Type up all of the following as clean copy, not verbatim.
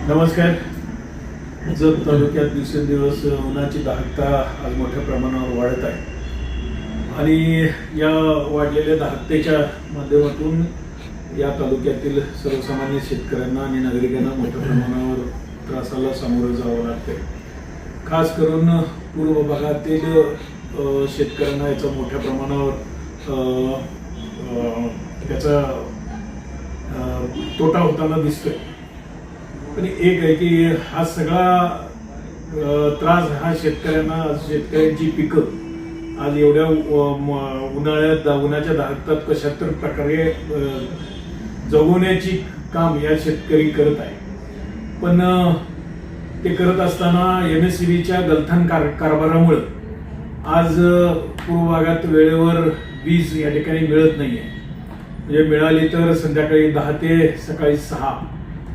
नमस्कार. जत तालुक्यात दिवसेंदिवस उन्हाची दाहकता आज मोठ्या प्रमाणावर वाढत आहे आणि या वाढलेल्या दाहकतेच्या माध्यमातून या तालुक्यातील सर्वसामान्य शेतकऱ्यांना आणि नागरिकांना मोठ्या प्रमाणावर त्रासाला सामोरं जावं लागतंय. खास करून पूर्व भागातील शेतकऱ्यांना याचा मोठ्या प्रमाणावर त्याचा तोटा होताना दिसतोय. पण एक आहे की हा सगळा त्रास हा शेतकऱ्यांना, शेतकऱ्यांची पिकं आज एवढ्या उन्हाळ्यात उन्हाच्या दाहकतात कशा तर प्रकारे जगवण्याची काम या शेतकरी करत आहे. पण ते करत असताना MSCBच्या गलथान कारभारामुळे आज पूर्व भागात वेळेवर वीज या ठिकाणी मिळत नाहीये. म्हणजे मिळाली तर संध्याकाळी 10 ते सकाळी 6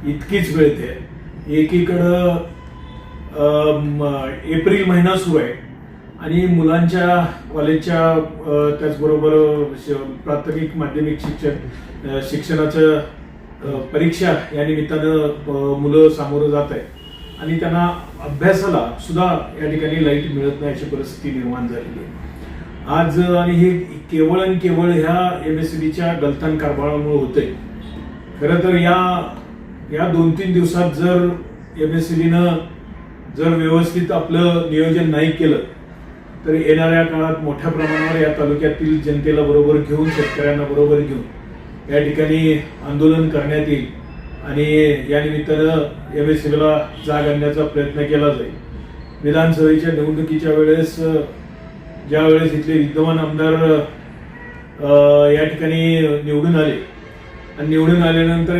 इतकीच मिळते. एकीकडं एप्रिल महिना सुरू आहे आणि मुलांच्या कॉलेजच्या त्याचबरोबर प्राथमिक माध्यमिक शिक्षणाच्या परीक्षा या निमित्तानं मुलं सामोरं जात आहेत आणि त्यांना अभ्यासाला सुद्धा या ठिकाणी लाईट मिळत नाही अशी परिस्थिती निर्माण झालेली आहे आज. आणि हे केवळ आणि केवळ ह्या MSCBच्या गलथान कारभारामुळे होतंय. खरं तर या 2-3 दिवसात जर MSCBनं जर व्यवस्थित आपलं नियोजन नाही केलं तर येणाऱ्या काळात मोठ्या प्रमाणावर या तालुक्यातील जनतेला बरोबर घेऊन, शेतकऱ्यांना बरोबर घेऊन या ठिकाणी आंदोलन करण्यात येईल आणि या निमित्तानं MSCBला जाग आणण्याचा प्रयत्न केला जाईल. विधानसभेच्या निवडणुकीच्या वेळेस ज्या वेळेस इथले विद्यमान आमदार या ठिकाणी निवडून आले आणि निवडून आल्यानंतर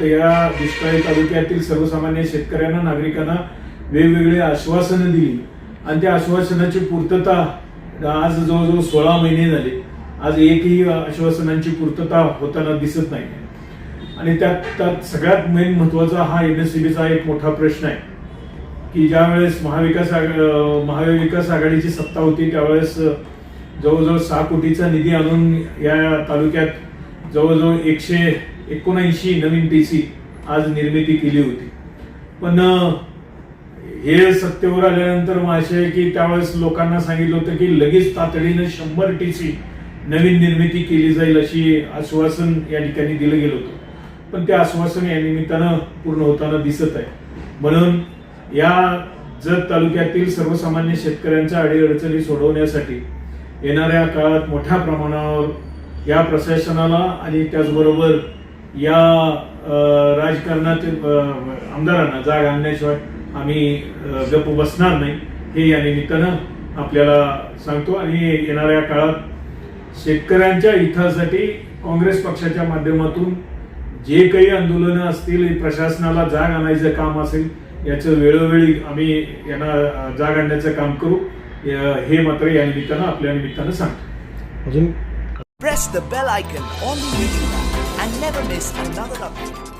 या दुष्काळी तालुक्यातील सर्वसामान्य शेतकऱ्यांना, नागरिकांना वेगवेगळी आश्वासनं दिली आणि त्या आश्वासनाची पूर्तता आज जवळजवळ 16 महिने झाले. आज एकही आश्वासनांची पूर्तता होताना दिसत नाही. आणि त्यात सगळ्यात मेन महत्वाचा हा MSCBचा एक मोठा प्रश्न आहे की ज्या वेळेस महाविकास आघाडीची सत्ता होती त्यावेळेस जवळजवळ 6 कोटीचा निधी आणून या तालुक्यात जवळजवळ 179 नवीन TC आज निर्मिती केली होती. पण हे सत्तेवर आल्यानंतर असे आहे की त्यावेळेस लोकांना सांगितलं होतं की लगेच तातडीनं 100 TC नवीन निर्मिती केली जाईल अशी आश्वासन या ठिकाणी दिलं गेलं होतं. पण ते आश्वासन या निमित्तानं पूर्ण होताना दिसत आहे. म्हणून या जत तालुक्यातील सर्वसामान्य शेतकऱ्यांच्या अडीअडचणी सोडवण्यासाठी येणाऱ्या काळात मोठ्या प्रमाणावर या प्रशासनाला आणि त्याचबरोबर या राजकारणातील आमदारांना जाग आणण्याशिवाय आम्ही गप्प बसणार नाही हे या निमित्तानं आपल्याला सांगतो. आणि येणाऱ्या काळात शेतकऱ्यांच्या हितासाठी काँग्रेस पक्षाच्या माध्यमातून जे काही आंदोलनं असतील, प्रशासनाला जाग आणायचं काम असेल याचं वेळोवेळी आम्ही यांना जाग आणण्याचं काम करू हे मात्र या निमित्तानं आपल्या निमित्तानं सांगतो. Press the bell icon on the YouTube app and never miss another update.